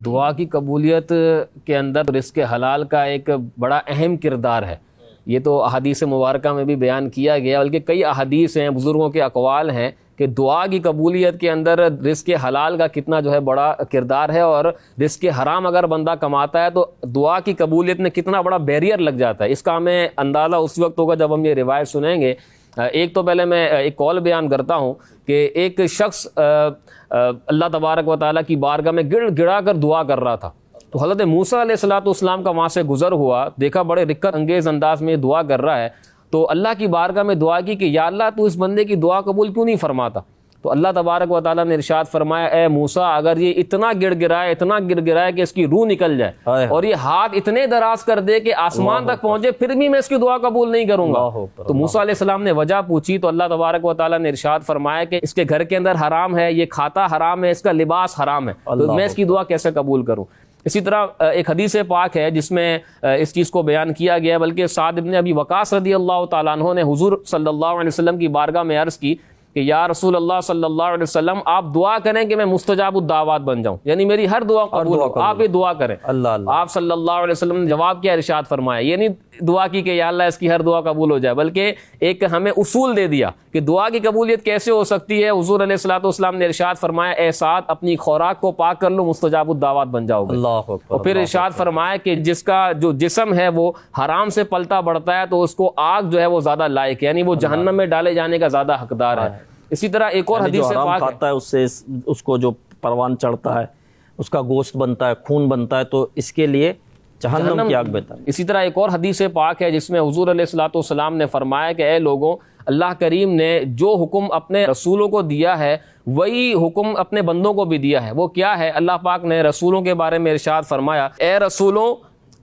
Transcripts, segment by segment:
دعا کی قبولیت کے اندر رزق حلال کا ایک بڑا اہم کردار ہے۔ یہ تو احادیث مبارکہ میں بھی بیان کیا گیا، بلکہ کئی احادیث ہیں، بزرگوں کے اقوال ہیں کہ دعا کی قبولیت کے اندر رزق حلال کا کتنا بڑا کردار ہے، اور رزق حرام اگر بندہ کماتا ہے تو دعا کی قبولیت میں کتنا بڑا بیریئر لگ جاتا ہے۔ اس کا ہمیں اندازہ اس وقت ہوگا جب ہم یہ روایت سنیں گے۔ ایک تو پہلے میں ایک قول بیان کرتا ہوں کہ ایک شخص اللہ تبارک و تعالیٰ کی بارگاہ میں گڑ گڑا کر دعا کر رہا تھا، تو حضرت موسیٰ علیہ السلام کا وہاں سے گزر ہوا، دیکھا بڑے رقت انگیز انداز میں دعا کر رہا ہے، تو اللہ کی بارگاہ میں دعا کی کہ یا اللہ تو اس بندے کی دعا قبول کیوں نہیں فرماتا؟ تو اللہ تبارک و تعالیٰ نے ارشاد فرمایا، اے موسیٰ اگر یہ اتنا گڑ گرائے کہ اس کی روح نکل جائے اور یہ ہاتھ اتنے دراز کر دے کہ آسمان تک پہنچے، پھر بھی میں اس کی دعا قبول نہیں کروں گا۔ تو موسیٰ علیہ السلام نے وجہ پوچھی تو اللہ تبارک و تعالیٰ نے ارشاد فرمایا کہ اس کے گھر کے اندر حرام ہے، یہ کھاتا حرام ہے، اس کا لباس حرام ہے، تو میں اس کی دعا کیسے قبول کروں؟ اسی طرح ایک حدیث پاک ہے جس میں اس چیز کو بیان کیا گیا، بلکہ سعد بن ابی وقاص رضی اللہ تعالیٰ عنہ نے حضور صلی اللہ علیہ وسلم کی بارگاہ میں عرض کی کہ یا رسول اللہ صلی اللہ علیہ وسلم آپ دعا کریں کہ میں مستجاب الدعوات بن جاؤں، یعنی میری ہر دعا قبول ہو، آپ یہ دعا کریں۔ آپ صلی اللہ علیہ وسلم نے جواب کیا ارشاد فرمایا، یہ نہیں دعا کی کہ یا اللہ اس کی ہر دعا قبول ہو جائے، بلکہ ایک ہمیں اصول دے دیا کہ دعا کی قبولیت کیسے ہو سکتی ہے۔ حضور علیہ السلام نے ارشاد فرمایا، اے سعد اپنی خوراک کو پاک کر لو، مستجاب الدعوات بن جاؤ گے۔ اور پھر ارشاد فرمایا کہ جس کا جو جسم ہے وہ حرام سے پلتا بڑھتا ہے تو اس کو آگ جو ہے وہ زیادہ لائق ہے، یعنی وہ جہنم میں ڈالے جانے کا زیادہ حقدار ہے۔ اسی طرح ایک اور حدیث پاک کھاتا ہے اس سے اس کو جو پروان چڑھتا ہے، اس کا گوشت بنتا ہے، خون بنتا ہے، تو اس کے لیے جہنم کی آگ بہتر ہے۔ اسی طرح ایک اور حدیث پاک ہے جس میں حضور علیہ السلام نے فرمایا کہ اے لوگوں، اللہ کریم نے جو حکم اپنے رسولوں کو دیا ہے وہی حکم اپنے بندوں کو بھی دیا ہے۔ وہ کیا ہے؟ اللہ پاک نے رسولوں کے بارے میں ارشاد فرمایا، اے رسولوں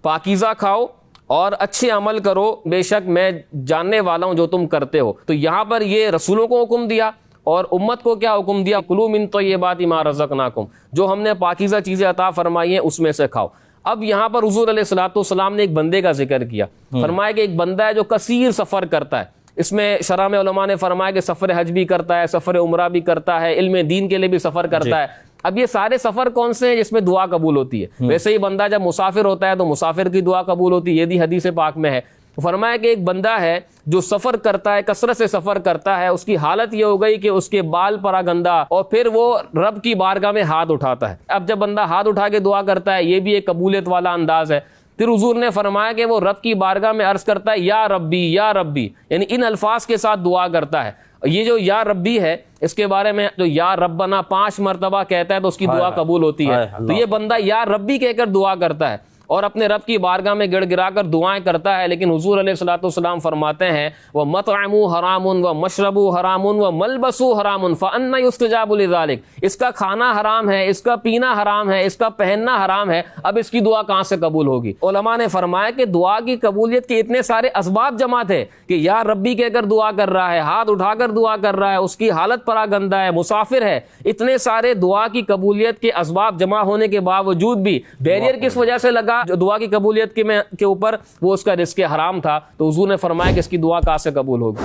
پاکیزہ کھاؤ اور اچھے عمل کرو، بے شک میں جاننے والا ہوں جو تم کرتے ہو۔ تو یہاں پر یہ رسولوں کو حکم دیا اور امت کو کیا حکم دیا؟ کلوا من طیبات ما رزقناکم، جو ہم نے پاکیزہ چیزیں عطا فرمائی ہیں اس میں سے کھاؤ۔ اب یہاں پر حضور علیہ السلام نے ایک بندے کا ذکر کیا، فرمایا کہ ایک بندہ ہے جو کثیر سفر کرتا ہے۔ اس میں شرح میں علماء نے فرمایا کہ سفر حج بھی کرتا ہے، سفر عمرہ بھی کرتا ہے، علم دین کے لیے بھی سفر کرتا ہے۔ اب یہ سارے سفر کون سے ہیں جس میں دعا قبول ہوتی ہے؟ ویسے ہی بندہ جب مسافر ہوتا ہے تو مسافر کی دعا قبول ہوتی ہے، یہ بھی حدیث پاک میں ہے۔ فرمایا کہ ایک بندہ ہے جو سفر کرتا ہے، کثرت سے سفر کرتا ہے، اس کی حالت یہ ہو گئی کہ اس کے بال پرا گندہ، اور پھر وہ رب کی بارگاہ میں ہاتھ اٹھاتا ہے۔ اب جب بندہ ہاتھ اٹھا کے دعا کرتا ہے، یہ بھی ایک قبولیت والا انداز ہے۔ پھر حضور نے فرمایا کہ وہ رب کی بارگاہ میں عرض کرتا ہے یا ربی یا ربی، یعنی ان الفاظ کے ساتھ دعا کرتا ہے۔ یہ جو یا ربی ہے اس کے بارے میں جو یا ربنا 5 مرتبہ کہتا ہے تو اس کی دعا قبول ہوتی ہے۔ تو یہ بندہ یا ربی کہہ کر دعا کرتا ہے اور اپنے رب کی بارگاہ میں گڑ گرا کر دعائیں کرتا ہے، لیکن حضور علیہ السلام فرماتے ہیں وَمَطْعَمُهُ حَرَامٌ وَمَشْرَبُهُ حَرَامٌ وَمَلْبَسُهُ حَرَامٌ فَأَنَّىٰ يُسْتَجَابُ لِذَٰلِكَ، اس کا کھانا حرام ہے، اس کا پینا حرام ہے، اس کا پہننا حرام ہے، اب اس کی دعا کہاں سے قبول ہوگی؟ علماء نے فرمایا کہ دعا کی قبولیت کے اتنے سارے اسباب جمع تھے کہ یا ربی کہہ کر دعا کر رہا ہے، ہاتھ اٹھا کر دعا کر رہا ہے، اس کی حالت پرا گندہ ہے، مسافر ہے، اتنے سارے دعا کی قبولیت کے اسباب جمع ہونے کے باوجود بھی بیریئر کس وجہ سے لگا جو دعا کی قبولیت کے اوپر؟ وہ اس کا رزق حرام تھا۔ تو حضور نے فرمایا کہ اس کی دعا کہاں سے قبول ہوگی؟